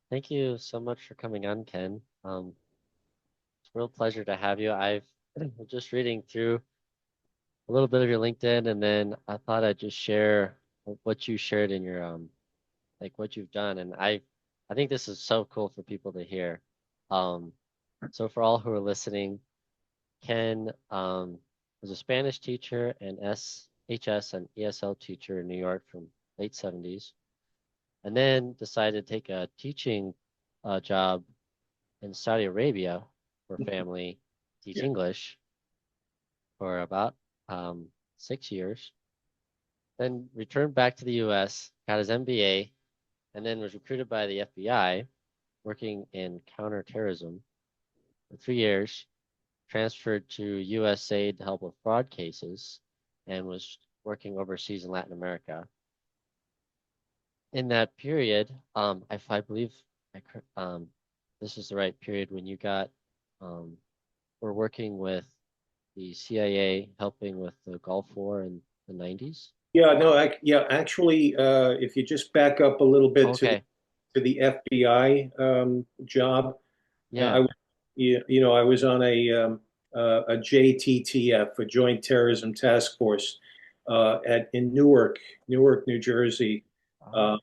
Thank you so much for coming on, Ken. It's a real pleasure to have you. I've just reading through a little bit of your LinkedIn, and then I thought I'd just share what you shared in your like what you've done, and I think this is so cool for people to hear. Um, so for all who are listening, Ken was a Spanish teacher and HS and ESL teacher in New York from late 70s, and then decided to take a teaching job in Saudi Arabia for family, teach Yeah. English for about 6 years, then returned back to the US, got his MBA, and then was recruited by the FBI, working in counter-terrorism for 3 years, transferred to USAID to help with fraud cases, and was working overseas in Latin America. In that period, I believe this is the right period when you got um, were working with the CIA, helping with the Gulf War in the 90s. Yeah, no, yeah, actually, if you just back up a little bit to Okay. the FBI job, I Yeah. was, I was on a JTTF, a Joint Terrorism Task Force, at in Newark, New Jersey, uh, Oh,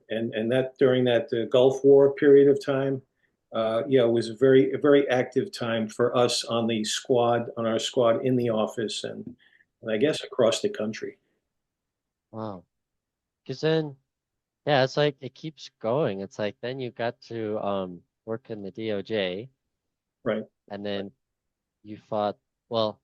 and that during that Gulf War period of time, yeah, it was a very active time for us on our squad in the office, and I guess across the country. wow. Because then, yeah, it's like it keeps going. It's like then you got to work in the DOJ, Right. and then you fought, well,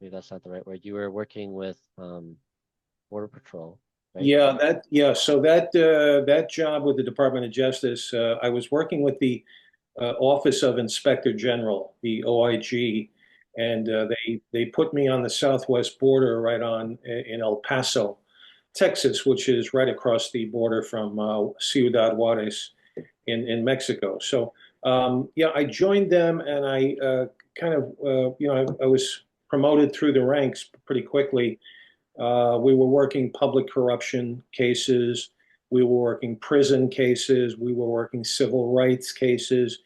maybe that's not the right word. You were working with Border Patrol, right? Yeah. So that job with the Department of Justice, I was working with the Office of Inspector General, the OIG, and they put me on the southwest border, right on in El Paso, Texas, which is right across the border from Ciudad Juarez in Mexico. So yeah, I joined them, and I kind of I was promoted through the ranks pretty quickly. We were working public corruption cases. We were working prison cases. We were working civil rights cases,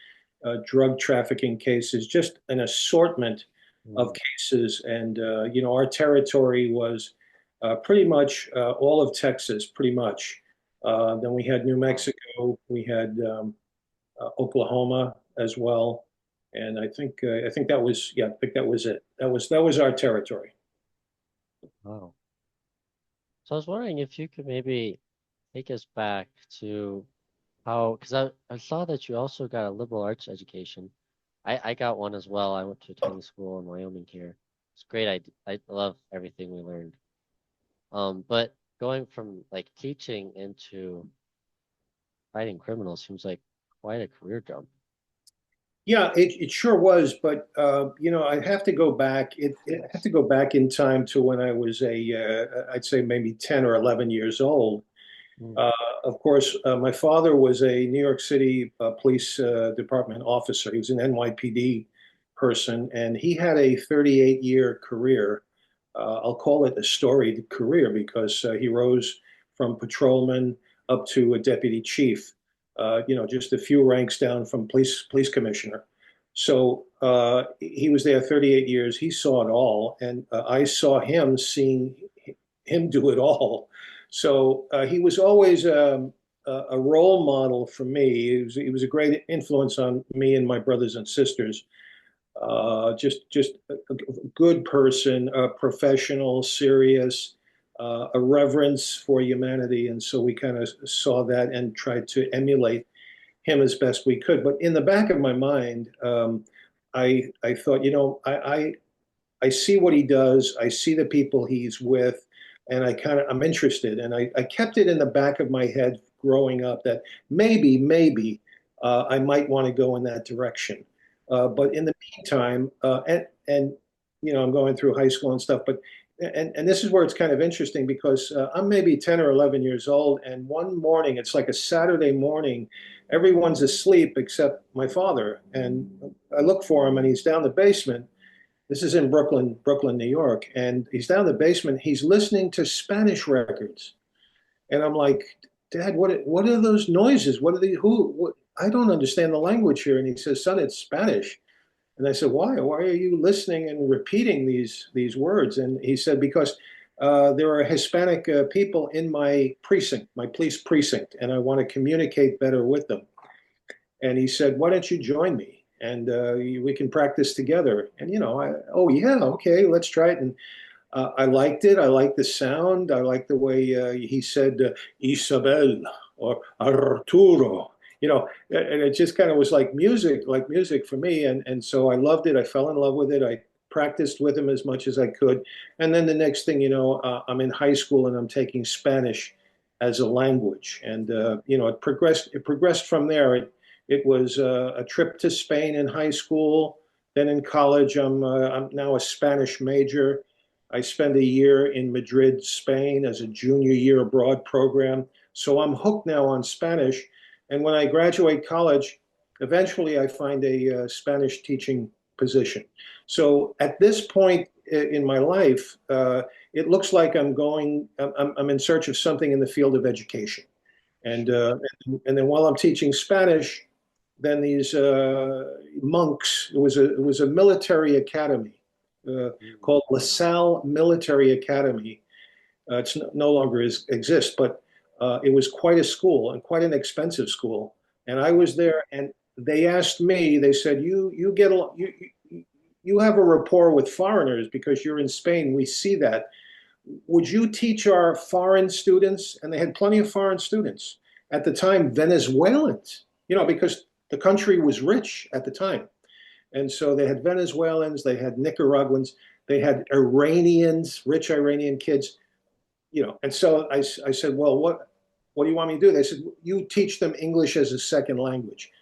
drug trafficking cases, just an assortment of Mm. cases. And, our territory was pretty much all of Texas, pretty much. Then we had New Wow. Mexico. We had Oklahoma as well. And I think that was, yeah, I think that was it. That was our territory. Wow. So I was wondering if you could maybe take us back to how, because I saw that you also got a liberal arts education. I got one as well. I went to a tiny school in Wyoming here. It's great. I love everything we learned. But going from like teaching into fighting criminals seems like quite a career jump. Yeah, it sure was, but I have to go back. I have to go back in time to when I was I'd say maybe 10 or 11 years old. Mm. Uh, of course, my father was a New York City Police Department officer. He was an NYPD person, and he had a 38-year career. I'll call it a storied career because he rose from patrolman up to a deputy chief. Just a few ranks down from police commissioner. So he was there 38 years. He saw it all, and I saw him seeing him do it all. So he was always a role model for me. He was a great influence on me and my brothers and sisters. Just a good person, a professional, serious, a reverence for humanity, and so we kind of saw that and tried to emulate him as best we could. But in the back of my mind, I thought, I see what he does. I see the people he's with, and I'm interested. And I kept it in the back of my head growing up that maybe I might want to go in that direction. But in the meantime, I'm going through high school and stuff. But and this is where it's kind of interesting because I'm maybe 10 or 11 years old, and one morning it's like a Saturday morning. Everyone's asleep except my father, and I look for him, and he's down the basement. This is in Brooklyn, New York, and he's down in the basement. He's listening to Spanish records, and I'm like, Dad, what are those noises? What are they? Who? What? I don't understand the language here. And he says, son, it's Spanish. And I said, why? Why are you listening and repeating these words? And he said, because there are Hispanic people in my precinct, my police precinct, and I want to communicate better with them. And he said, why don't you join me? And we can practice together. And, oh, yeah, okay, let's try it. And I liked it. I liked the sound. I liked the way he said Isabel or Arturo. And it just kind of was like music for me. And so I loved it. I fell in love with it. I practiced with him as much as I could. And then the next thing I'm in high school and I'm taking Spanish as a language. And it progressed. It progressed from there. It was a trip to Spain in high school. Then in college, I'm now a Spanish major. I spent a year in Madrid, Spain as a junior year abroad program. So I'm hooked now on Spanish. And when I graduate college, eventually I find a Spanish teaching position. So at this point in my life, it looks like I'm in search of something in the field of education. And then while I'm teaching Spanish, then these monks, it was a military academy called LaSalle Military Academy. It's no longer exists, but it was quite a school and quite an expensive school. And I was there, and they asked me. They said, "You get you have a rapport with foreigners because you're in Spain. We see that. Would you teach our foreign students?" And they had plenty of foreign students at the time, Venezuelans. Because the country was rich at the time. And so they had Venezuelans, they had Nicaraguans, they had Iranians, rich Iranian kids, And so I said, well, what do you want me to do? They said, you teach them English as a second language.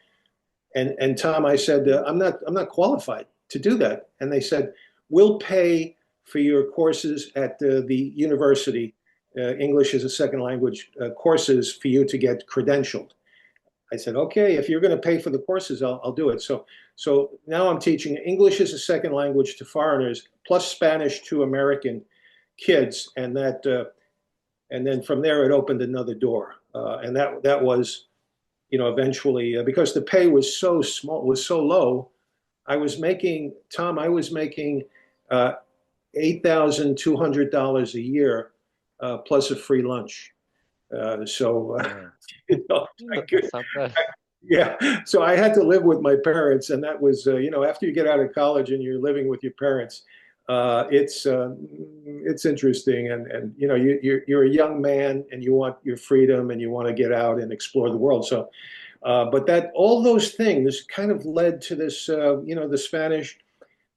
And Tom, I said, I'm not qualified to do that. And they said, we'll pay for your courses at the university, English as a second language courses for you to get credentialed. I said, okay, if you're going to pay for the courses, I'll do it. So now I'm teaching English as a second language to foreigners, plus Spanish to American kids, and then from there it opened another door, and that was, eventually because the pay was so small, was so low. I was making $8,200 a year plus a free lunch. So Yeah. I could, Sounds good. yeah. So I had to live with my parents, and that was, after you get out of college and you're living with your parents, it's interesting, and you're a young man and you want your freedom and you want to get out and explore the world. So, but that all those things kind of led to this, the Spanish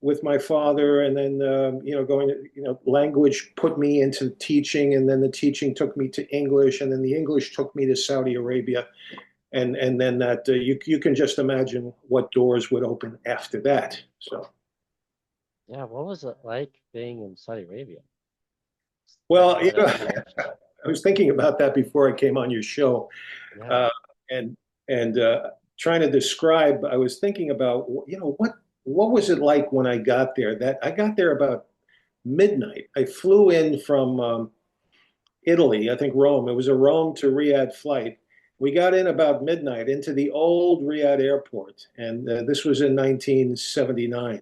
with my father, and then going to language put me into teaching, and then the teaching took me to English, and then the English took me to Saudi Arabia, and then that you can just imagine what doors would open after that. So Yeah, what was it like being in Saudi Arabia? Talk well, about education. I was thinking about that before I came on your show, Yeah. uh, and trying to describe. I was thinking about what was it like when I got there? That I got there about midnight. I flew in from Italy, I think Rome. It was a Rome to Riyadh flight. We got in about midnight into the old Riyadh airport, and this was in 1979.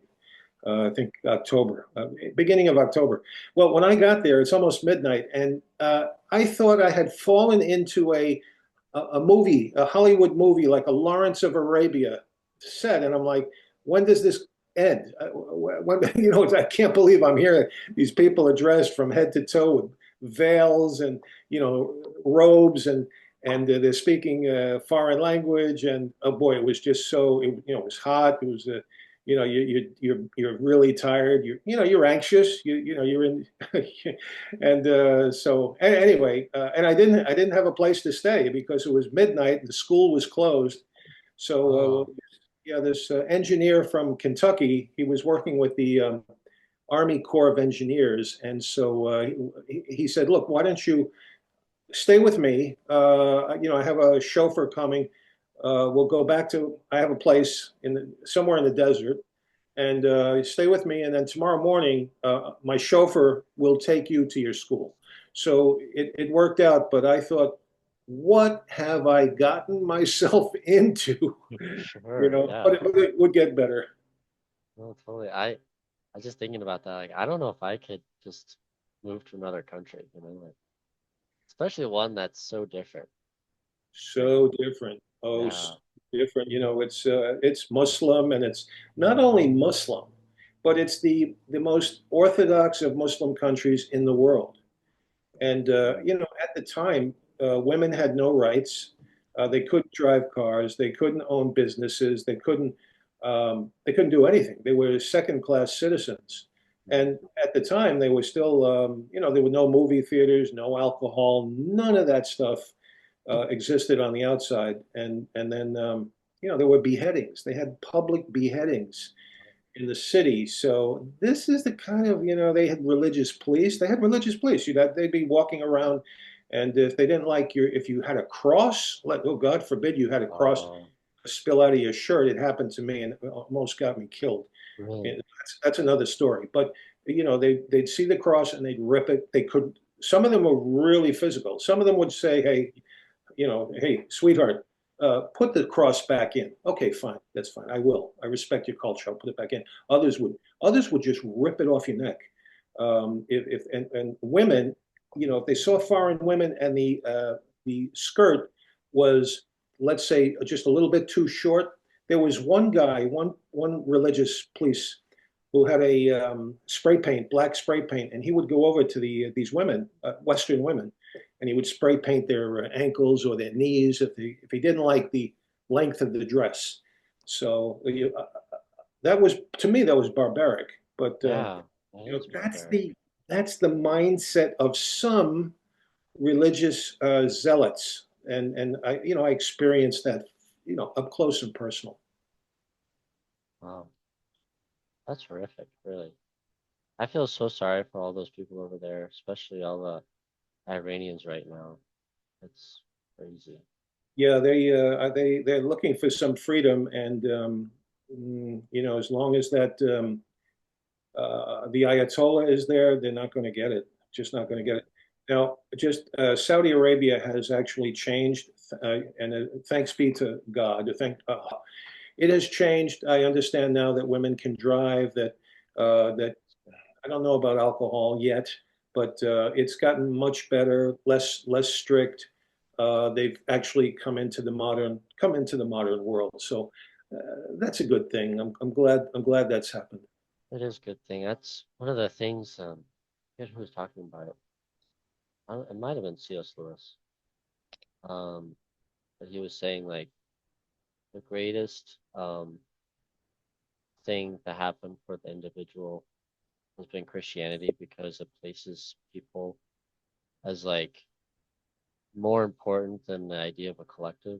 I think October, beginning of October. Well, when I got there, it's almost midnight, and I thought I had fallen into a movie, a Hollywood movie, like a Lawrence of Arabia set, and I'm like, when does this end? I can't believe I'm here. These people are dressed from head to toe with veils and robes, and they're speaking foreign language, and oh boy, it was just so it was hot. It was you're really tired. You're anxious. You're in, and so anyway, and I didn't have a place to stay because it was midnight and the school was closed. So Oh, yeah, this engineer from Kentucky, he was working with the Army Corps of Engineers, and so he said, "Look, why don't you stay with me? I have a chauffeur coming. We'll go back to. I have a place somewhere in the desert, and stay with me. And then tomorrow morning, my chauffeur will take you to your school." So it worked out. But I thought, what have I gotten myself into? Sure, But yeah. it would get better. No, totally. I just thinking about that. Like, I don't know if I could just move to another country, like especially one that's so different. Like, So different. Oh, so yeah. different. It's Muslim, and it's not only Muslim, but it's the most orthodox of Muslim countries in the world. And Mm, at the time, women had no rights. They couldn't drive cars. They couldn't own businesses. They couldn't do anything. They were second-class citizens. mm, And at the time, they were still, there were no movie theaters, no alcohol, none of that stuff existed on the outside. And then, there were beheadings. They had public beheadings in the city. So this is the kind of, they had religious police. They had religious police. They'd be walking around, and if they didn't like if you had a cross, oh God forbid you had a cross oh, spill out of your shirt. It happened to me, and it almost got me killed. And really? that's another story. But they'd see the cross and they'd rip it. They could. Some of them were really physical. Some of them would say, "Hey, hey, sweetheart, put the cross back in." Okay, fine, that's fine. I will. I respect your culture. I'll put it back in. Others would just rip it off your neck. If and women, if they saw foreign women and the skirt was, let's say, just a little bit too short. There was one guy, one religious police who had a spray paint, black spray paint, and he would go over to these women, Western women, and he would spray paint their ankles or their knees if he didn't like the length of the dress. So that was, to me, that was barbaric. But Yeah, that is that's barbaric. the mindset of some religious zealots, and I experienced that up close and personal. Wow, that's horrific, really. I feel so sorry for all those people over there, especially all the Iranians right now. It's crazy. Yeah, they're looking for some freedom, and as long as that the Ayatollah is there, they're not going to get it. Just not going to get it. Now, just Saudi Arabia has actually changed, and thanks be to God. It has changed. I understand now that women can drive. That I don't know about alcohol yet, but it's gotten much better, less strict. They've actually come into the modern world. So that's a good thing. I'm glad that's happened. It is a good thing. That's one of the things, I forget who was talking about it. It might have been C.S. Lewis. Um, but he was saying like the greatest thing that happened for the individual has been Christianity because it places people as like more important than the idea of a collective.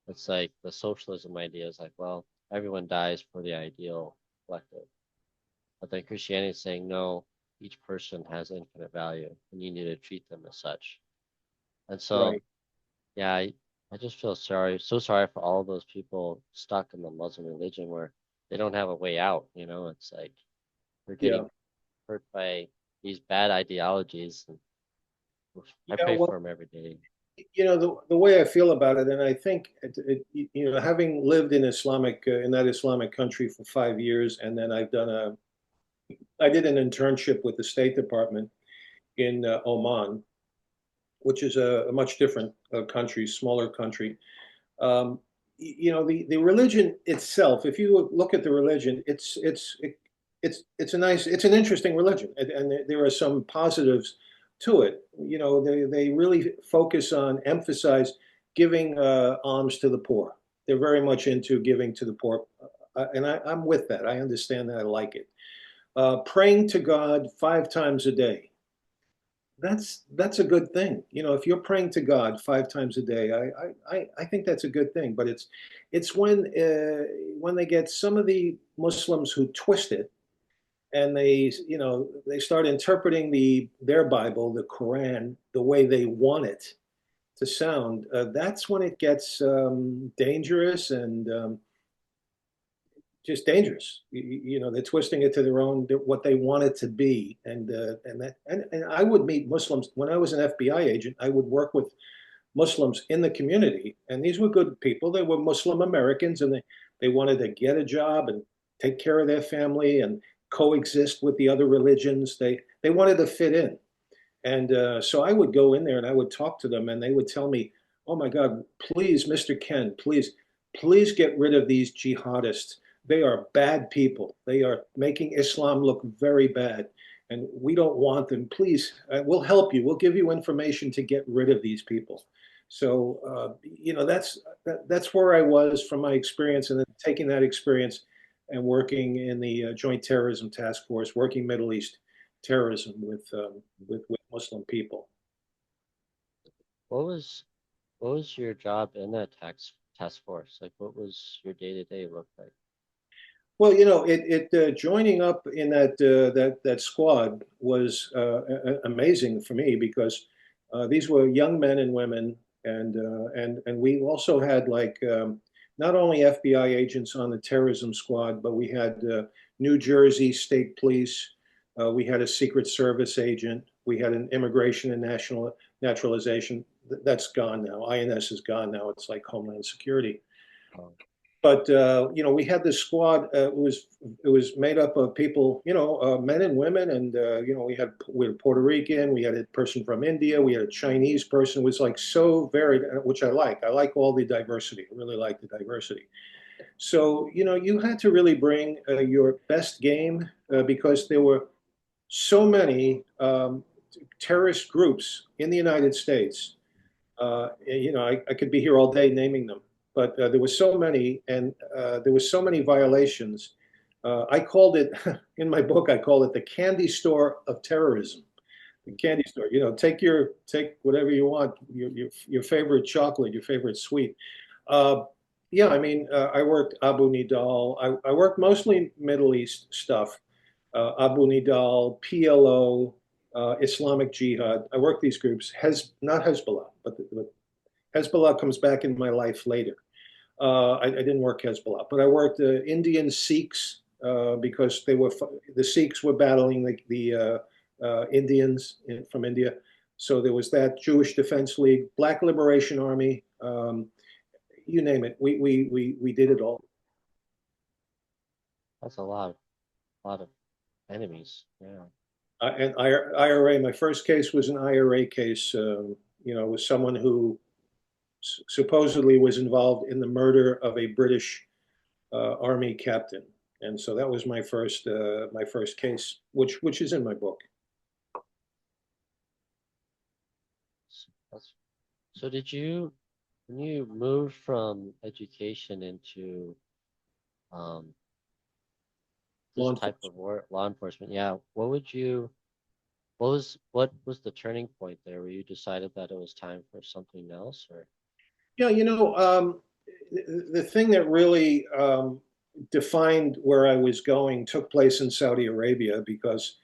It's like the socialism idea is like, well, everyone dies for the ideal collective. But then Christianity is saying, no, each person has infinite value and you need to treat them as such. And so, Right. yeah, I just feel so sorry for all those people stuck in the Muslim religion where they don't have a way out. It's like they're Yeah. getting hurt by these bad ideologies. And I Yeah. pray Well, for them every day. the way I feel about it, and I think having lived in that Islamic country for 5 years, and then I did an internship with the State Department in Oman, which is a much different country, smaller country. Um, the religion itself. If you look at the religion, it's an interesting religion, and there are some positives to it. They really emphasize giving alms to the poor. They're very much into giving to the poor, and I'm with that. I understand that. I like it. Praying to God 5 times a day. That's a good thing. If you're praying to God 5 times a day, I think that's a good thing. But it's when they get some of the Muslims who twist it, and they start interpreting their Bible, the Quran, the way they want it to sound. That's when it gets dangerous, and just dangerous. They're twisting it to their own, what they want it to be, and I would meet Muslims when I was an FBI agent. I would work with Muslims in the community, and these were good people. They were Muslim Americans, and they wanted to get a job and take care of their family and coexist with the other religions. They wanted to fit in. And so I would go in there and I would talk to them, and they would tell me, "Oh my God, please, Mr. Ken, please get rid of these jihadists. They are bad people. They are making Islam look very bad, and we don't want them. Please, we'll help you. We'll give you information to get rid of these people." So that's where I was from my experience, and then taking that experience and working in the Joint Terrorism Task Force, working Middle East terrorism with Muslim people. What was what was your job in that task force? Like, what was your day to day look like? Well, joining up in that squad was amazing for me because these were young men and women, and we also had like not only FBI agents on the terrorism squad, but we had New Jersey State Police, we had a Secret Service agent, we had an Immigration and National Naturalization. That's gone now. INS is gone now. It's like Homeland Security. Oh, But we had this squad. It was made up of people, men and women, and we had Puerto Rican, we had a person from India, we had a Chinese person. It was like so varied, which I like. I like all the diversity. I really like the diversity. So you had to really bring your best game because there were so many terrorist groups in the United States. I could be here all day naming them, but there were so many, and there were so many violations. I called it in my book. I call it the candy store of terrorism. The candy store. Take whatever you want. Your favorite chocolate, your favorite sweet. Yeah, I mean, I worked Abu Nidal. I worked mostly Middle East stuff. Abu Nidal, PLO, Islamic Jihad. I worked these groups. Not Hezbollah, but Hezbollah comes back in my life later. I didn't work Hezbollah, but I worked Indian Sikhs because the Sikhs were battling the Indians from India. So there was that Jewish Defense League, Black Liberation Army, you name it. We did it all. that's a lot of enemies. Yeah. And IRA, my first case was an IRA case. With someone who supposedly was involved in the murder of a British Army captain, and so that was my first case, which is in my book. That's, so when you moved from education into um, Law this type enforcement. of work, law enforcement, yeah, what was the turning point there where you decided that it was time for something else, or? Yeah, the thing that really defined where I was going took place in Saudi Arabia because,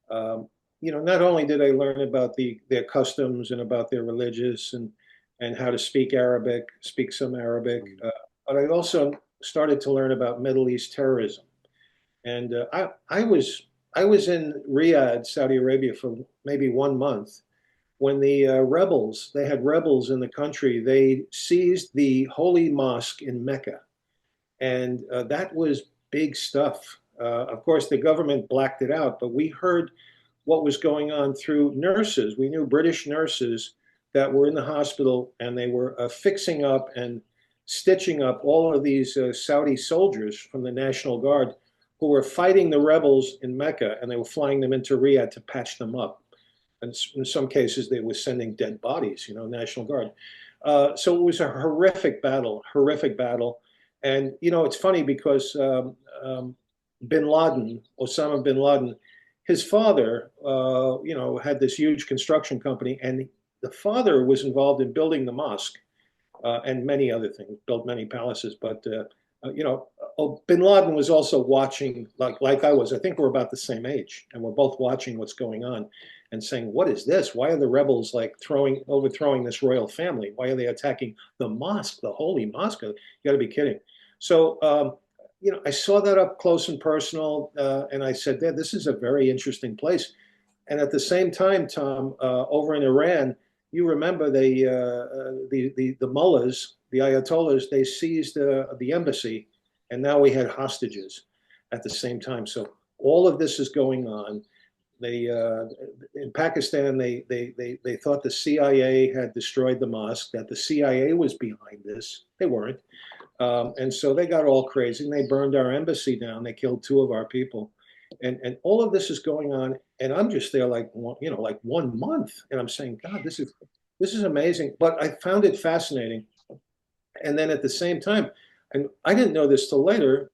not only did I learn about their customs and about their religious and how to speak Arabic, speak some Arabic, Mm. but I also started to learn about Middle East terrorism. And I was in Riyadh, Saudi Arabia, for maybe 1 month when the rebels, they had rebels in the country. They seized the holy mosque in Mecca, and that was big stuff. Of course, the government blacked it out, but we heard what was going on through nurses. We knew British nurses that were in the hospital, and they were fixing up and stitching up all of these Saudi soldiers from the National Guard who were fighting the rebels in Mecca, and they were flying them into Riyadh to patch them up. And in some cases, they were sending dead bodies, National Guard. So it was a horrific battle, horrific battle. And, it's funny because bin Laden, Osama bin Laden, his father, had this huge construction company, and the father was involved in building the mosque and many other things, built many palaces. But, bin Laden was also watching, like I was. I think we're about the same age, and we're both watching what's going on and saying, what is this? Why are the rebels like overthrowing this royal family? Why are they attacking the mosque, the holy mosque? You got to be kidding. So, I saw that up close and personal, and I said, this is a very interesting place. And at the same time, Tom, over in Iran, you remember the mullahs, the ayatollahs, they seized the embassy, and now we had hostages at the same time. So all of this is going on. They in Pakistan, they thought the CIA had destroyed the mosque, that the CIA was behind this. They weren't, and so they got all crazy and they burned our embassy down. They killed two of our people, and all of this is going on, and I'm just there like like 1 month, and I'm saying, God, this is amazing. But I found it fascinating, and then at the same time, and I didn't know this till later,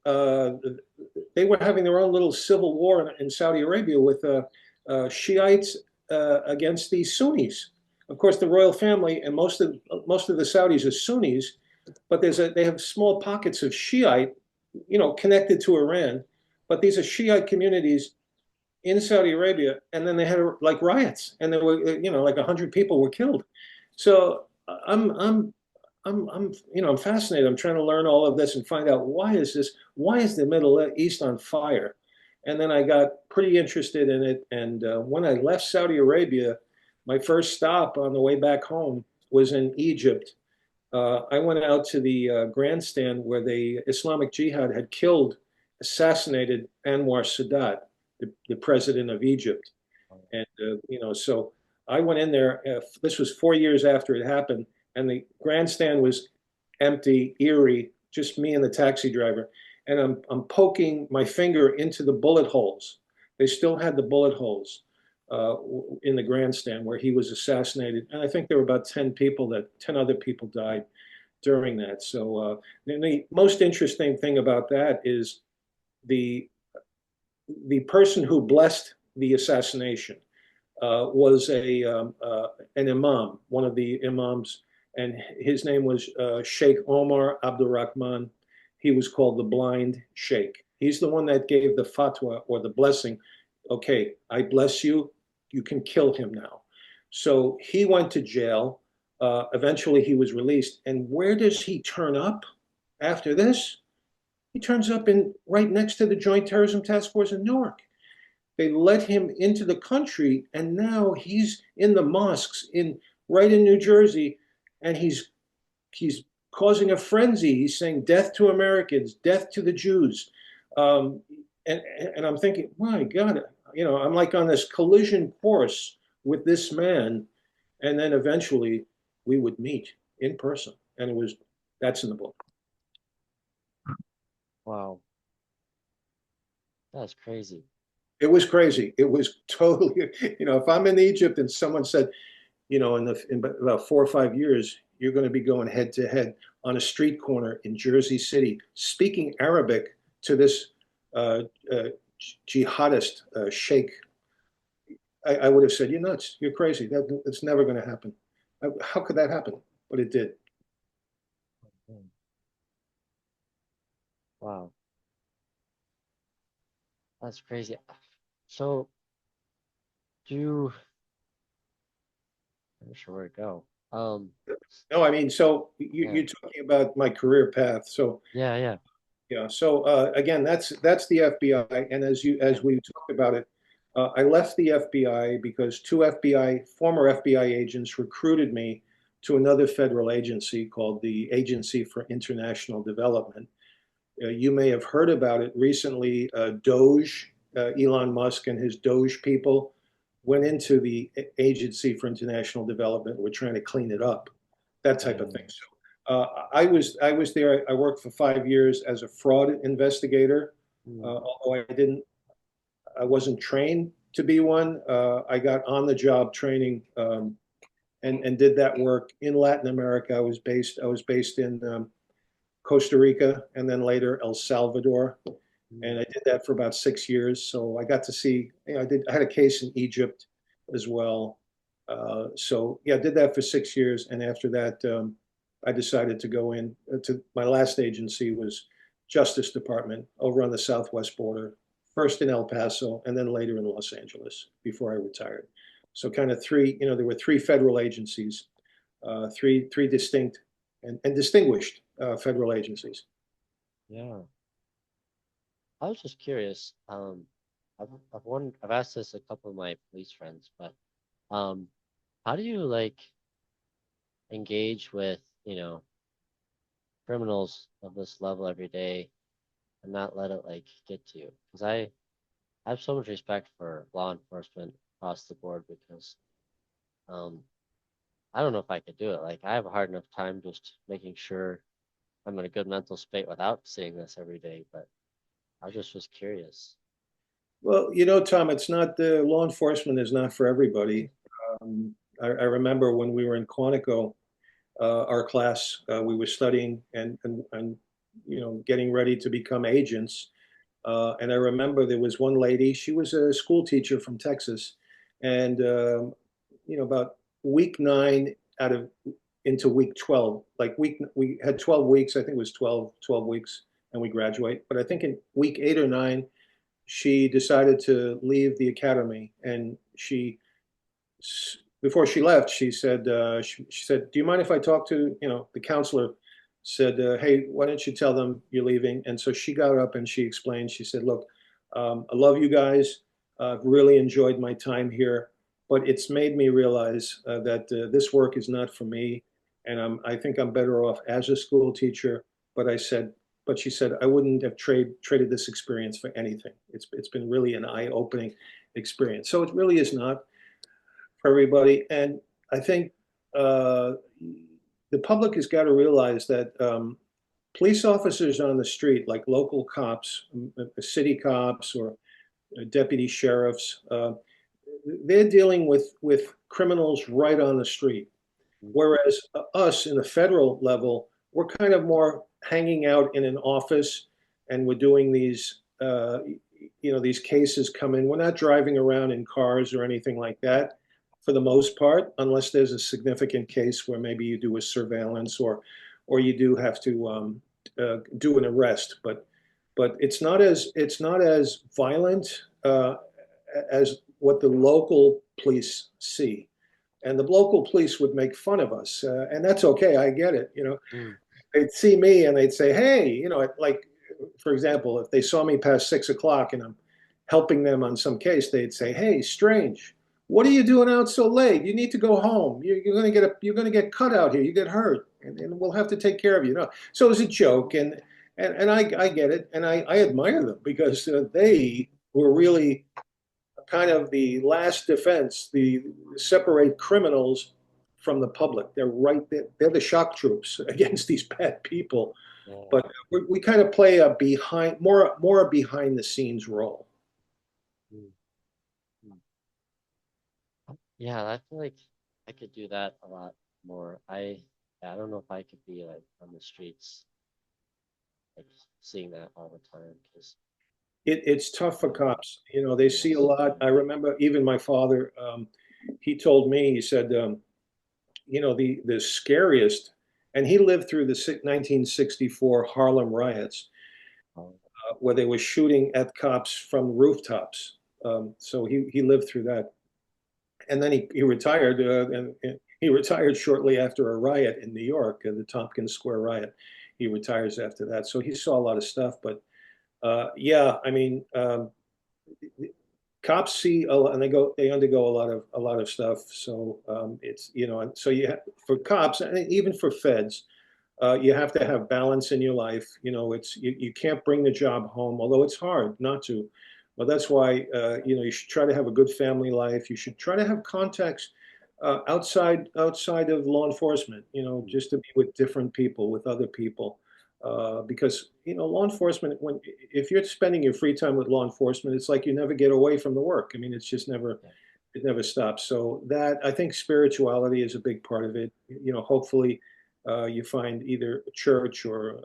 they were having their own little civil war in Saudi Arabia with Shiites against the Sunnis. Of course, the royal family and most of the Saudis are Sunnis, but they have small pockets of Shiite, connected to Iran. But these are Shiite communities in Saudi Arabia, and then they had like riots, and there were like 100 people were killed. So I'm fascinated. I'm trying to learn all of this and find out why is the Middle East on fire? And then I got pretty interested in it. And when I left Saudi Arabia, my first stop on the way back home was in Egypt. I went out to the grandstand where the Islamic Jihad had assassinated Anwar Sadat, the president of Egypt. And, so I went in there. This was 4 years after it happened, and the grandstand was empty, eerie, just me and the taxi driver. And I'm poking my finger into the bullet holes. They still had the bullet holes in the grandstand where he was assassinated. And I think there were about 10 other people died during that. So the most interesting thing about that is the the person who blessed the assassination was an imam, one of the imams, and his name was Sheikh Omar Abdurrahman. He was called the Blind Sheikh. He's the one that gave the fatwa or the blessing. Okay, I bless you. You can kill him now. So he went to jail. Eventually, he was released. And where does he turn up after this? He turns up in right next to the Joint Terrorism Task Force in Newark. They let him into the country, and now he's in the mosques right in New Jersey, and he's causing a frenzy. He's saying death to Americans, death to the Jews, um, and I'm thinking, my God, I'm like on this collision course with this man, and then eventually we would meet in person, and that's in the book. Wow, that's crazy. It was crazy. It was totally, if I'm in Egypt and someone said, in about 4 or 5 years, you're going to be going head to head on a street corner in Jersey City, speaking Arabic to this uh, uh, jihadist sheikh. I would have said, "You're nuts. You're crazy. That's never going to happen." How could that happen? But it did. Mm. Wow, that's crazy. So, do you, I'm not sure where to go. No, I mean, so Yeah, you're talking about my career path. So yeah, yeah, yeah. So again, that's the FBI, and yeah. as we talked about it, I left the FBI because two former FBI agents recruited me to another federal agency called the Agency for International Development. You may have heard about it recently. Doge, Elon Musk and his Doge people went into the Agency for International Development. We're trying to clean it up, that type of thing. Mm, So I was there. I worked for 5 years as a fraud investigator. mm, Although I wasn't trained to be one. I got on the job training and did that work in Latin America. I was based in Costa Rica and then later El Salvador. mm. And I did that for about 6 years. So I got to see, I had a case in Egypt as well. So yeah, I did that for 6 years. And after that, I decided to go in to my last agency was Justice Department over on the Southwest border, first in El Paso and then later in Los Angeles before I retired. So kind of there were three federal agencies, three distinct and distinguished federal agencies. Yeah. I was just curious. I've asked this a couple of my police friends, but um, how do you like? engage with, criminals of this level every day and not let it like get to you. Because I have so much respect for law enforcement across the board because um I don't know if I could do it. Like I have a hard enough time just making sure I'm in a good mental state without seeing this every day, but I just was curious. Well, Tom, it's not the law enforcement is not for everybody. I remember when we were in Quantico, our class, we were studying and getting ready to become agents. And I remember there was one lady, she was a school teacher from Texas. And, about week nine out of into week 12, we had 12 weeks, I think it was 12 weeks, and we graduate. But I think in week eight or nine, she decided to leave the academy. And before she left, she said, "Do you mind if I talk to, the counselor?" Said, "Hey, why don't you tell them you're leaving?" And so she got up and she explained. She said, "Look, I love you guys. I've really enjoyed my time here, but it's made me realize that this work is not for me, and I think I'm better off as a school teacher." But she said, "I wouldn't have traded this experience for anything. It's been really an eye-opening experience." So it really is not for everybody. And I think uh, the public has got to realize that police officers on the street, like local cops, city cops, or deputy sheriffs, they're dealing with criminals right on the street. Whereas us in the federal level, we're kind of more hanging out in an office, and we're doing these cases come in. We're not driving around in cars or anything like that for the most part, unless there's a significant case where maybe you do a surveillance or you do have to do an arrest. But it's not as violent as what the local police see, and the local police would make fun of us, and that's okay. I get it. Mm. They'd see me and they'd say, "Hey, like for example, if they saw me past 6 o'clock and I'm helping them on some case, they'd say, 'Hey, strange, what are you doing out so late? You need to go home. You're gonna get cut out here. You get hurt, and we'll have to take care of you.'" So it was a joke, and I get it, and I admire them because they were really kind of the last defense, the separate criminals from the public. They're right there. They're the shock troops against these bad people. Yeah. But we kind of play a more a behind the scenes role. Mm. Mm. Yeah, I feel like I could do that a lot more. I don't know if I could be like on the streets, like seeing that all the time, because It's tough for you know, cops. They see a yes, lot. I remember even my father. He told me. He said, the scariest, and he lived through the 1964 Harlem riots, um, where they were shooting at cops from rooftops. So he lived through that, and then he retired, and he retired shortly after a riot in New York, the Tompkins Square riot. He retires after that, so he saw a lot of stuff. But yeah, I mean, cops see a lot, and they undergo a lot of stuff. So it's and so for cops and even for feds, you have to have balance in your life. You can't bring the job home, although it's hard not to. Well, that's why you should try to have a good family life. You should try to have contacts outside of law enforcement. Just to be with different people, with other people, because law enforcement. If you're spending your free time with law enforcement, it's like you never get away from the work. I mean, it's just never yeah, it never stops. So that I think spirituality is a big part of it. Hopefully you find either a church or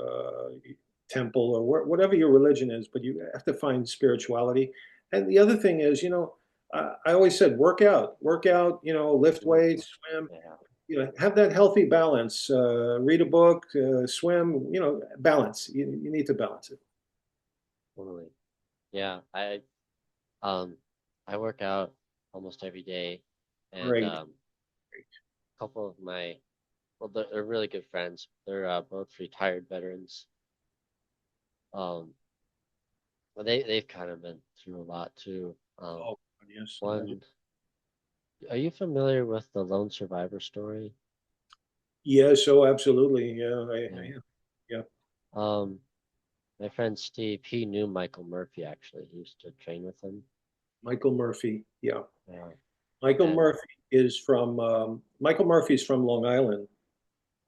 temple or whatever your religion is, but you have to find spirituality. And the other thing is, I always said, work out, lift mm, weights, swim, yeah, have that healthy balance, read a book, swim, balance. You need to balance it. totally. Yeah, um I work out almost every day, and Great. a couple of my well, they're really good friends. They're both retired veterans. Um, but they've kind of been through a lot too. Oh, yes. One, are you familiar with the lone survivor story? Yeah, so absolutely. Yeah, Yeah. yeah. Um, my friend Steve, he knew Michael Murphy actually. He used to train with him. Michael Murphy. Yeah. Yeah. Michael And Murphy Michael Murphy's from Long Island.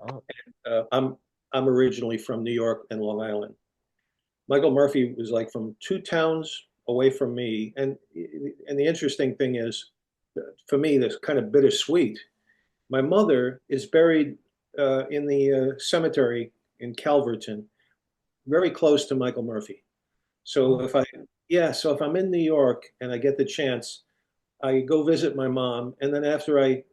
oh, I'm originally from New York and Long Island. Michael Murphy was like from two towns away from me, and the interesting thing is, for me, that's kind of bittersweet. My mother is buried in the cemetery in Calverton, very close to Michael Murphy. So oh, so if I'm in New York and I get the chance, I go visit my mom, and then after I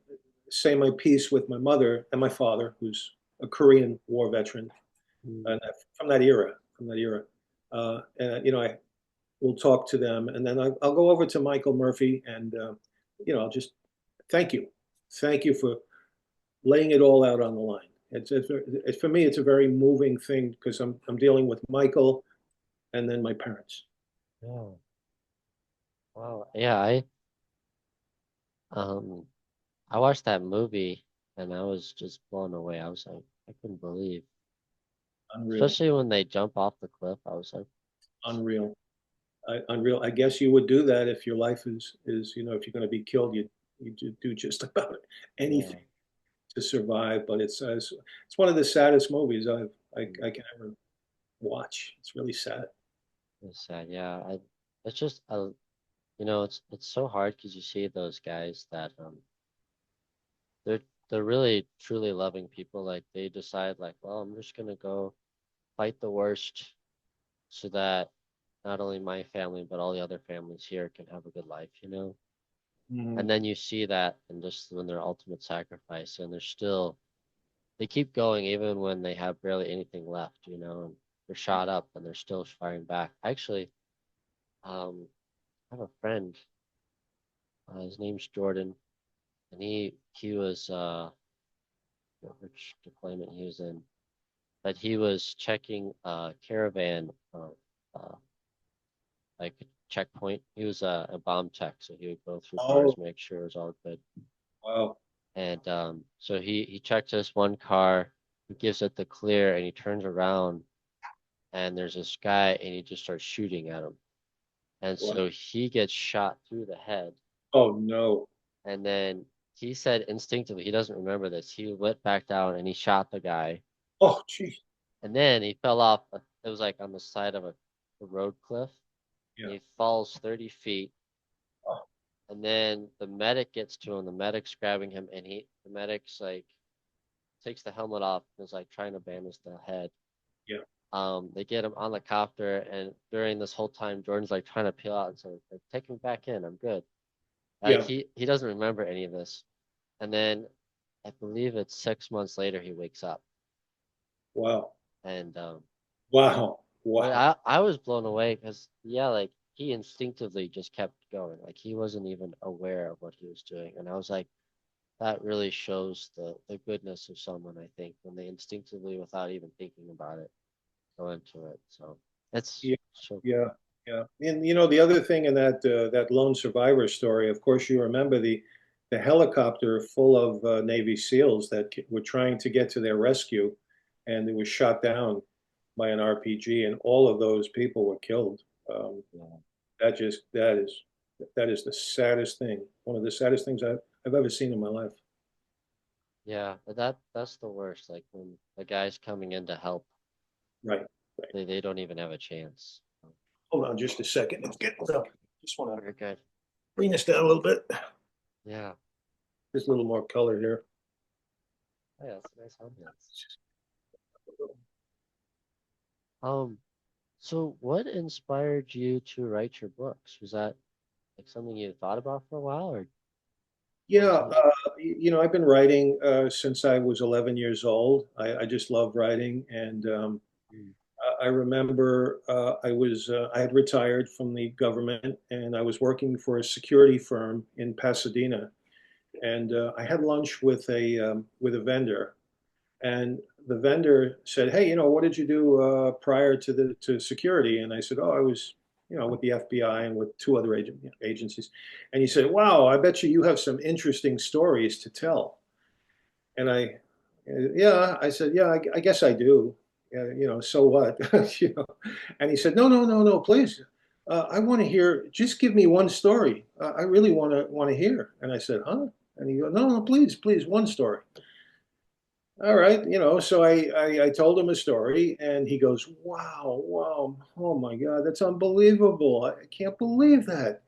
say my piece with my mother and my father, who's a Korean War veteran, mm, and from that era, and I will talk to them, and then I'll go over to Michael Murphy, and I'll just thank you, thank you for laying it all out on the line. For me, it's a very moving thing because I'm dealing with Michael and then my parents. yeah. Wow. Yeah, um I watched that movie and I was just blown away. I was like, I couldn't believe, Unreal, especially when they jump off the cliff. I was like, unreal, unreal. I guess you would do that if your life is if you're going to be killed, you do just about anything yeah, to survive. But it's one of the saddest movies mm, I can ever watch. It's really sad. it's sad. Yeah, it's just it's so hard because you see those guys that they're they're really truly loving people. Like they decide like, well, I'm just gonna go fight the worst so that not only my family but all the other families here can have a good life, you know? And Mm, then you see that and just when their ultimate sacrifice and they keep going even when they have barely anything left, you know, and they're shot up and they're still firing back. Actually, I have a friend, his name's Jordan, and he was which deployment he was in, but he was checking a caravan uh like a checkpoint. He was a bomb tech, so he would go through oh, cars, make sure it was all good. wow. And so he checks this one car, he gives it the clear, and he turns around, and there's this guy, and he just starts shooting at him. And Wow. so he gets shot through the head, Oh no. and then he said instinctively, he doesn't remember this. He went back down and he shot the guy, Oh, gee. and then he fell off. It was like on the side of a road cliff, and Yeah. he falls 30 feet. Oh, And then the medic gets to him. The medic's grabbing him, and the medic's like takes the helmet off and is like trying to bandage the head. yeah. They get him on the copter, and during this whole time, Jordan's like trying to peel out and say, like, "Take me back in. I'm good." Like Yeah. he doesn't remember any of this, and then I believe it's 6 months later he wakes up, Wow. and Wow. but Wow. I was blown away because yeah, like he instinctively just kept going, like he wasn't even aware of what he was doing, and I was like, that really shows the goodness of someone, I think, when they instinctively, without even thinking about it, go into it. So it's Yeah. so Yeah. cool. Yeah. And the other thing in that lone survivor story, of course, you remember the helicopter full of Navy SEALs that were trying to get to their rescue, and it was shot down by an RPG, and all of those people were killed. Um, Yeah. that is the saddest thing. One of the saddest things I've ever seen in my life. Yeah, but that's the worst. Like when the guy's coming in to help, Right. Right. they don't even have a chance. Hold on just a second. It's getting up. Just want to Very good. bring this down a little bit. Yeah. There's a little more color here. Oh, yeah, it's a nice ambiance. Um, so what inspired you to write your books? Was that like something you thought about for a while, or what Yeah, was it? I've been writing since I was 11 years old. I just love writing, and Mm, I remember I had retired from the government, and I was working for a security firm in Pasadena, and I had lunch with a vendor, and the vendor said, "Hey, what did you do prior to security?" And I said, "Oh, I was, with the FBI and with two other agencies." And he said, "Wow, I bet you have some interesting stories to tell." And I Yeah, I said, yeah, I guess I do. Yeah, so what? You know, and he said, no, no, no, no, please. I want to hear. Just give me one story. I really want to hear. And I said, huh? And he goes, no, no, please, please, one story. All right, so I told him a story, and he goes, wow, wow, oh my God, that's unbelievable. I can't believe that.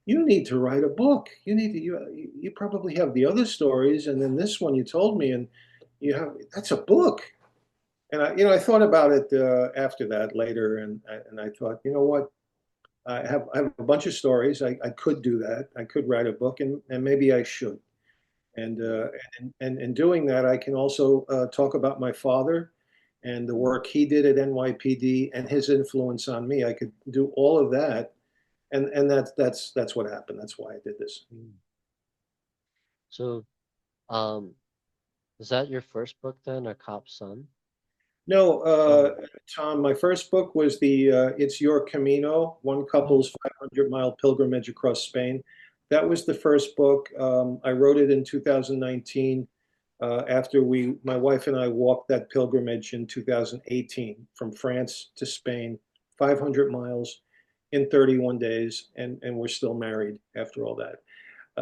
You need to write a book. You probably have the other stories, and then this one you told me, and that's a book. And I thought about it after that later, and I thought, you know what? I have a bunch of stories. I could do that. I could write a book, and maybe I should. And in doing that, I can also talk about my father and the work he did at NYPD and his influence on me. I could do all of that, and that's what happened. That's why I did this. Mm. So, um, is that your first book then, A Cop's Son? No, Oh, Tom, my first book was the It's Your Camino, One oh, Couple's 500-Mile Pilgrimage Across Spain. That was the first book. I wrote it in 2019 after my wife and I walked that pilgrimage in 2018 from France to Spain, 500 miles in 31 days, and we're still married after all that.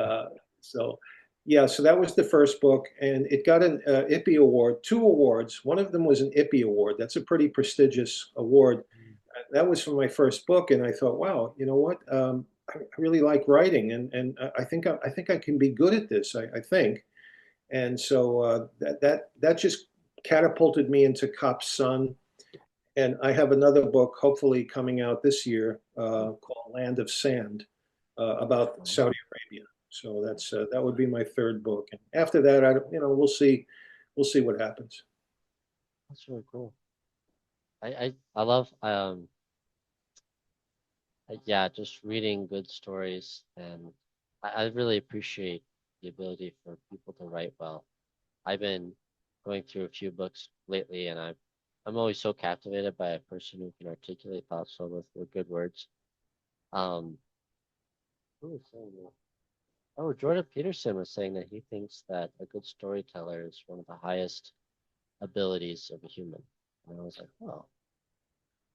Uh, so, yeah, so that was the first book, and it got an IPPY award, two awards. One of them was an IPPY award. That's a pretty prestigious award. mm, That was for my first book, and I thought, wow, you know what? I really like writing, and I think I can be good at this. I think, and so that just catapulted me into Cop's Son. And I have another book, hopefully coming out this year, called Land of Sand, about oh, Saudi Arabia. So that would be my third book. And after that, we'll see what happens. that's really cool. I love yeah, just reading good stories, and I really appreciate the ability for people to write well. I've been going through a few books lately, and I'm always so captivated by a person who can articulate thoughts so with good words. Um, who was saying that? Oh, Jordan Peterson was saying that he thinks that a good storyteller is one of the highest abilities of a human. And I was like, oh,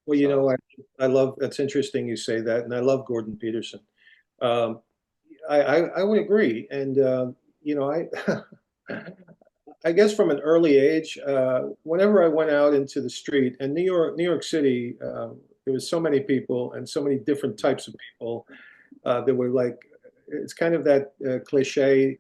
Well, so I love that's interesting you say that, and I love Gordon Peterson. Um, I would agree, and I I guess from an early age, whenever I went out into the street, and New York City, there was so many people and so many different types of people. There were like, it's kind of that cliche,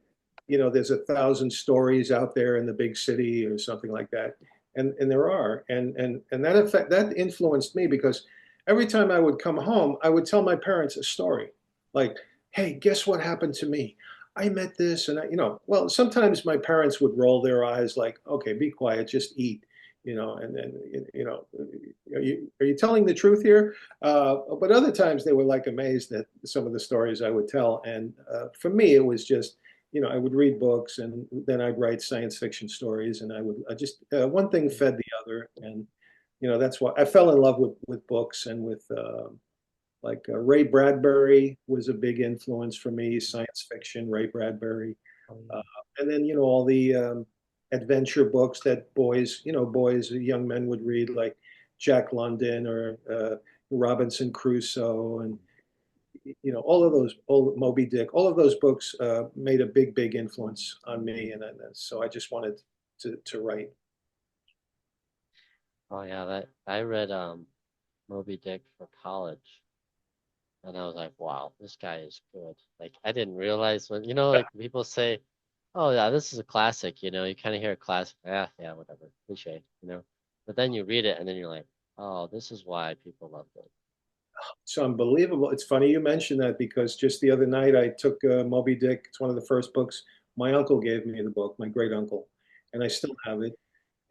there's 1,000 stories out there in the big city or something like that, and there are, and that influenced me because every time I would come home, I would tell my parents a story, like, hey, guess what happened to me? I met this, and well, sometimes my parents would roll their eyes, like, okay, be quiet, just eat, and then, are you telling the truth here? But other times they were like amazed at some of the stories I would tell. And for me, it was just, I would read books and then I'd write science fiction stories, and I just one thing fed the other, and that's why I fell in love with books and with like Ray Bradbury was a big influence for me, science fiction, Ray Bradbury. Uh, and then, all the adventure books that young men would read, like Jack London or Robinson Crusoe, and all of those, all Moby Dick, all of those books made a big, big influence on me, and so I just wanted to write. oh yeah, that I read Moby Dick for college, and I was like, wow, this guy is good. Like I didn't realize when like people say, oh yeah, this is a classic. You kind of hear a classic, yeah, whatever, cliche. But then you read it, and then you're like, oh, this is why people loved it. It's unbelievable. It's funny you mentioned that because just the other night I took Moby Dick. It's one of the first books. My uncle gave me the book, my great uncle, and I still have it.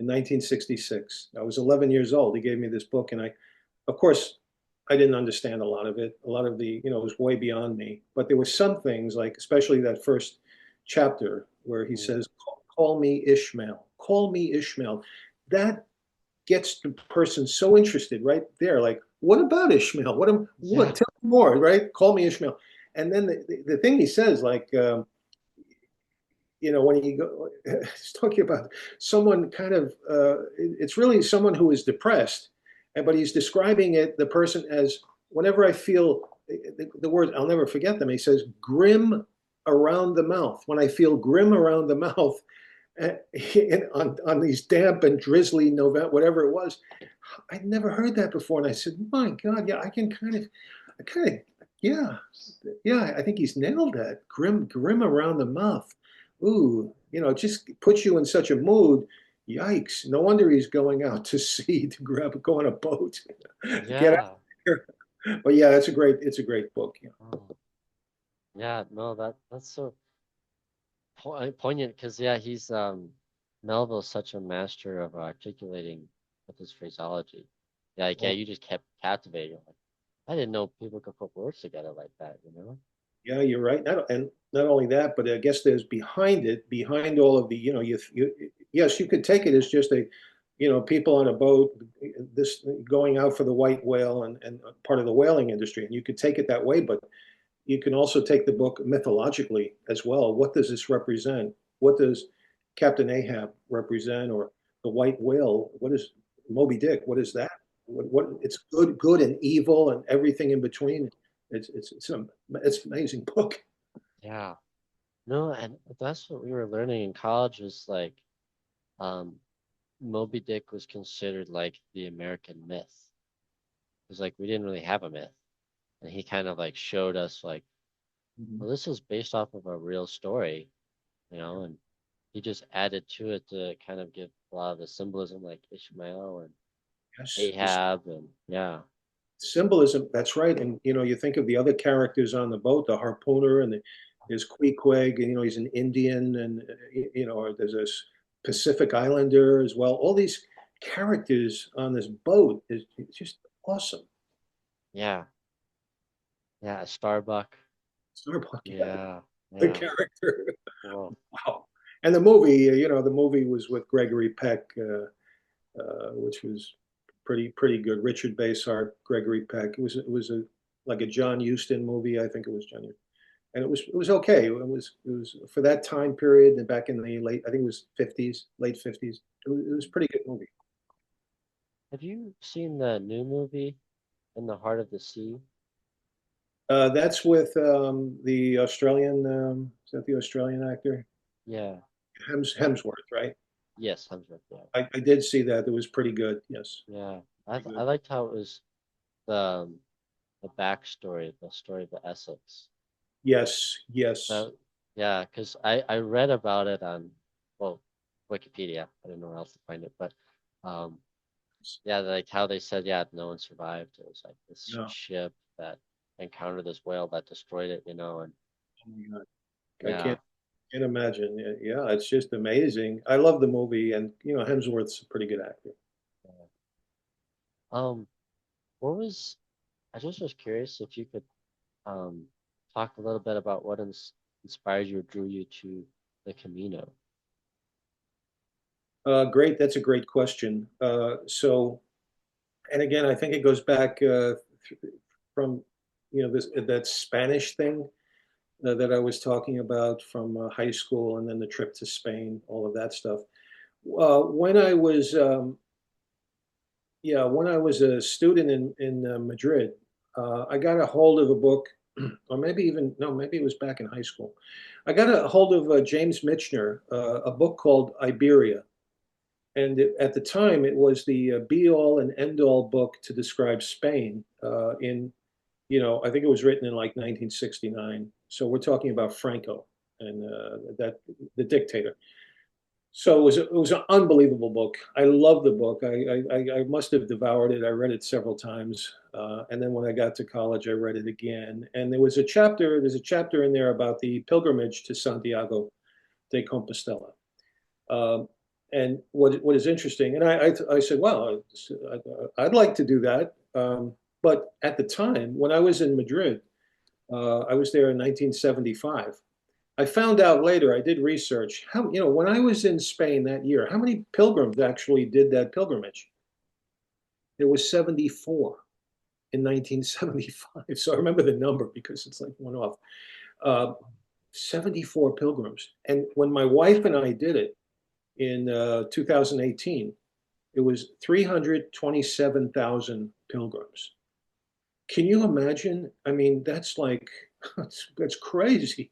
In 1966, I was 11 years old. He gave me this book, and of course, I didn't understand a lot of it. A lot of it was way beyond me. But there were some things, like especially that first chapter where he Mm. says, "Call me Ishmael. Call me Ishmael." That gets the person so interested right there. Like, what about Ishmael? Yeah. Tell me more, right? Call me Ishmael. And then the thing he says, like, when you go, he's talking about someone kind of, it's really someone who is depressed, but he's describing the person as whenever I feel the word, I'll never forget them. He says, grim around the mouth. When I feel grim around the mouth, uh, on these damp and drizzly November, whatever it was, I'd never heard that before. And I said, my God, yeah, I kind of, yeah, yeah, I think he's nailed that. Grim around the mouth. Ooh, it just puts you in such a mood. Yikes. No wonder he's going out to sea to go on a boat. Get out Yeah. here. But yeah, it's a great book. Yeah. Oh, yeah, no, that's so poignant because yeah, he's Melville's such a master of articulating with his phraseology. Yeah, like, yeah, Oh, you just kept captivating. Like, I didn't know people could put words together like that, you know? yeah, you're right. And not only that, but I guess there's behind all of the, yes, you could take it as just people on a boat, this going out for the white whale and part of the whaling industry, and you could take it that way, but you can also take the book mythologically as well. What does this represent? What does Captain Ahab represent, or the white whale? What is Moby Dick? What is that? What it's good and evil and everything in between. It's an amazing book. Yeah. No, and that's what we were learning in college was like, um, Moby Dick was considered like the American myth. It was like we didn't really have a myth. And he kind of like showed us like, well, this is based off of a real story, and he just added to it to kind of give a lot of the symbolism like Ishmael and Yes, the Ahab and yeah. symbolism. That's right. And you think of the other characters on the boat, the harpooner, and there's Queequeg, and he's an Indian, and or there's a Pacific Islander as well. All these characters on this boat is just awesome. Yeah. Yeah, Starbuck. Starbuck, yeah, Yeah. the Yeah. character. Well, Wow. And the movie was with Gregory Peck, which was pretty good. Richard Basehart, Gregory Peck. It was like a John Huston movie. I think it was John, and it was okay. It was for that time period and back in the late, I think it was 50s, late 50s. It was a pretty good movie. have you seen the new movie In the Heart of the Sea? That's with the Australian. Is that the Australian actor? Yeah. Hemsworth, right? Yes, Hemsworth. Yeah. I did see that. It was pretty good. Yes, Yeah. pretty I good. liked how it was the backstory, the story of the Essex. Yes, yes. So yeah, because I read about it on well Wikipedia. I didn't know where else to find it, but um yeah, like how they said yeah no one survived. It was like this No, ship that encountered this whale that destroyed it, and oh my God. I yeah. can't imagine. Yeah, it's just amazing. I love the movie, and Hemsworth's a pretty good actor. Yeah. Um, what was I just was curious if you could um talk a little bit about what inspired you or drew you to the Camino. Great, that's a great question. And again, I think it goes back from this that Spanish thing that I was talking about from high school, and then the trip to Spain, all of that stuff. When I was Yeah, when I was a student in Madrid, I got a hold of a book, or maybe even no, maybe it was back in high school. I got a hold of James Michener, a book called Iberia, and at the time it was the be all and end all book to describe Spain. I think it was written in like 1969. So we're talking about Franco and that the dictator. So it was an unbelievable book. I love the book. I must have devoured it. I read it several times, and then when I got to college, I read it again. And there's a chapter in there about the pilgrimage to Santiago de Compostela. Um, and what is interesting, and I said, well, I'd like to do that. But at the time, when I was in Madrid, I was there in 1975. I found out later, I did research, when I was in Spain that year, how many pilgrims actually did that pilgrimage? There was 74 in 1975. So I remember the number because it's like one off. Uh, 74 pilgrims. And when my wife and I did it in 2018, it was 327,000 pilgrims. Can you imagine? I mean, that's like, that's crazy.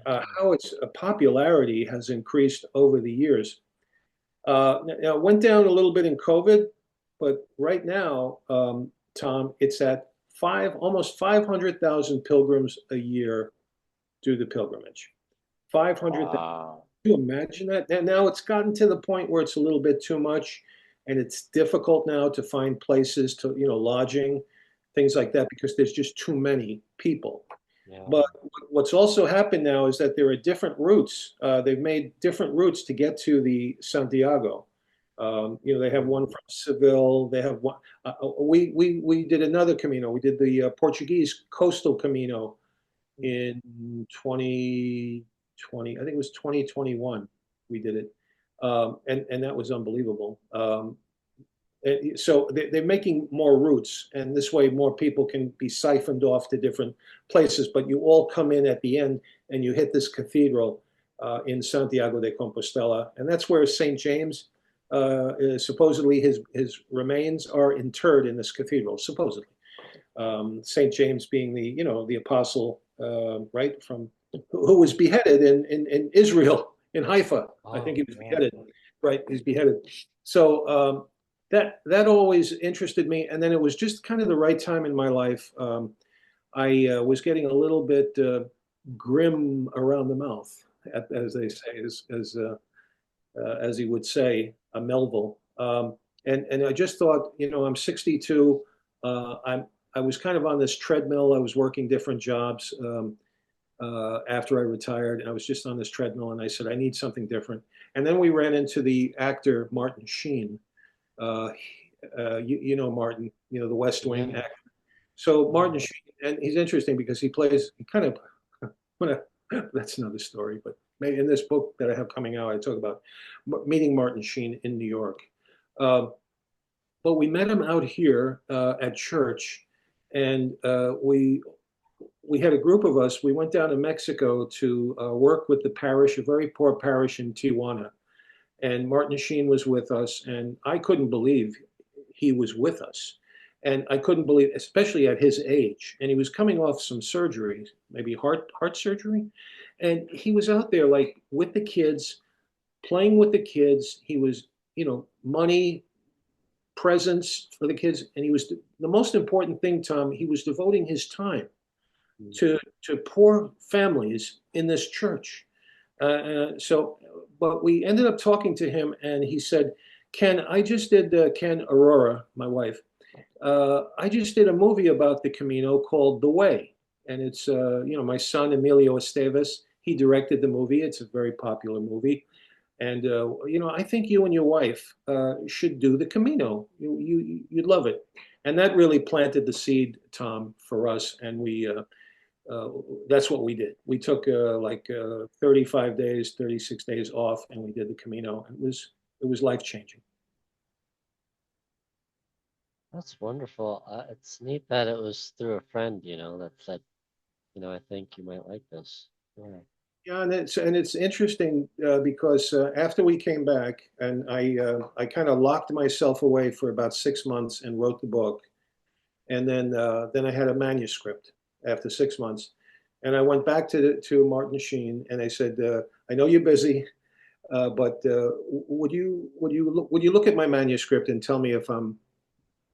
How its popularity has increased over the years. Now, it went down a little bit in COVID, but right now, Tom, it's at almost 500,000 pilgrims a year do the pilgrimage. 500,000. Wow. Can you imagine that? And now it's gotten to the point where it's a little bit too much, and it's difficult now to find places to, lodging, things like that, because there's just too many people. Yeah. But what's also happened now is that there are different routes. They've made different routes to get to the Santiago. They have one from Seville. They have one. We did another Camino. We did the Portuguese coastal Camino in 2020. I think it was 2021. We did it, and that was unbelievable. So they're making more routes, and this way more people can be siphoned off to different places. But you all come in at the end, and you hit this cathedral in Santiago de Compostela, and that's where Saint James, supposedly his remains are interred in this cathedral. Supposedly, Saint James being the apostle, right, from who was beheaded in Israel in Haifa. I think Oh, he was yeah. beheaded. Right, he's beheaded. So. That always interested me, and then it was just kind of the right time in my life. I was getting a little bit grim around the mouth, as they say, as he would say, a Melville. And I just thought, I'm 62. I was kind of on this treadmill. I was working different jobs after I retired, and I was just on this treadmill. And I said, I need something different. And then we ran into the actor Martin Sheen. Uh, Martin, the West Wing Yeah. actor. So Martin Yeah. Sheen, and he's interesting because he kind of, that's another story, but maybe in this book that I have coming out, I talk about meeting Martin Sheen in New York. Uh, but we met him out here at church, and we had a group of us. We went down to Mexico to work with the parish, a very poor parish in Tijuana, and Martin Sheen was with us, and I couldn't believe he was with us. And I couldn't believe, especially at his age. And he was coming off some surgery, maybe heart surgery. And he was out there like with the kids, playing with the kids. He was, money, presents for the kids. And he was the most important thing, Tom, he was devoting his time Mm. to poor families in this church. But we ended up talking to him, and he said, Ken, I just did, Ken Aurora, my wife, I just did a movie about the Camino called The Way. And it's, my son, Emilio Estevez, he directed the movie. It's a very popular movie. And, I think you and your wife should do the Camino. You'd love it. And that really planted the seed, Tom, for us. And uh, that's what we did. We took 35 days, 36 days off, and we did the Camino. It was life changing. That's wonderful. It's neat that it was through a friend, that said, I think you might like this. Yeah. Yeah, and it's interesting because after we came back, and I kind of locked myself away for about 6 months and wrote the book, and then I had a manuscript after 6 months, and I went back to Martin Sheen, and I said, I know you're busy. But would you look at my manuscript and tell me if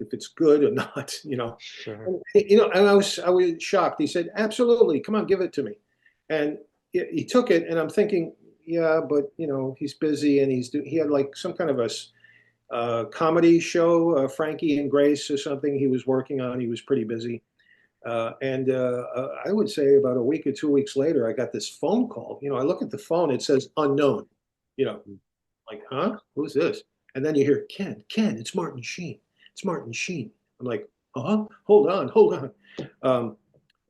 it's good or not? Sure. And I was shocked. He said, "Absolutely, come on, give it to me." And he took it, and I'm thinking, yeah, but he's busy, and he had like some kind of a comedy show, Frankie and Grace or something he was working on. He was pretty busy. And I would say about a week or 2 weeks later, I got this phone call. I look at the phone, it says unknown. You know, Mm. like, huh? Who's this? And then you hear, Ken, it's Martin Sheen. It's Martin Sheen. I'm like, huh? Hold on, hold on. Um,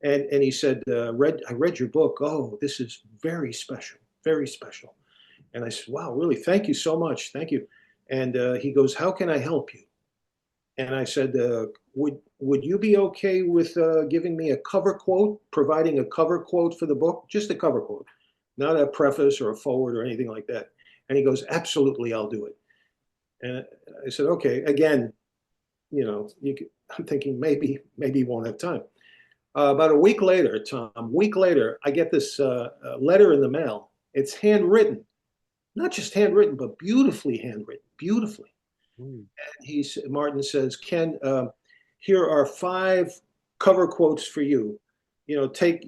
and he said, I read your book. Oh, this is very special, very special. And I said, wow, really? Thank you so much. Thank you. And he goes, how can I help you? And I said, would you be okay with giving me a cover quote, providing a cover quote for the book, just a cover quote, not a preface or a forward or anything like that? And he goes, absolutely, I'll do it. And I said, okay. Again, I'm thinking maybe he won't have time. About a week later, Tom, a week later, I get this letter in the mail. It's handwritten, not just handwritten, but beautifully handwritten, beautifully. Mm. Martin says, Ken, here are 5 cover quotes for you.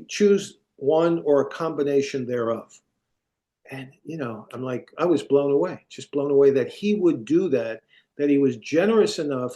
Choose one or a combination thereof. And I'm like, I was blown away, just blown away that he would do that, that he was generous enough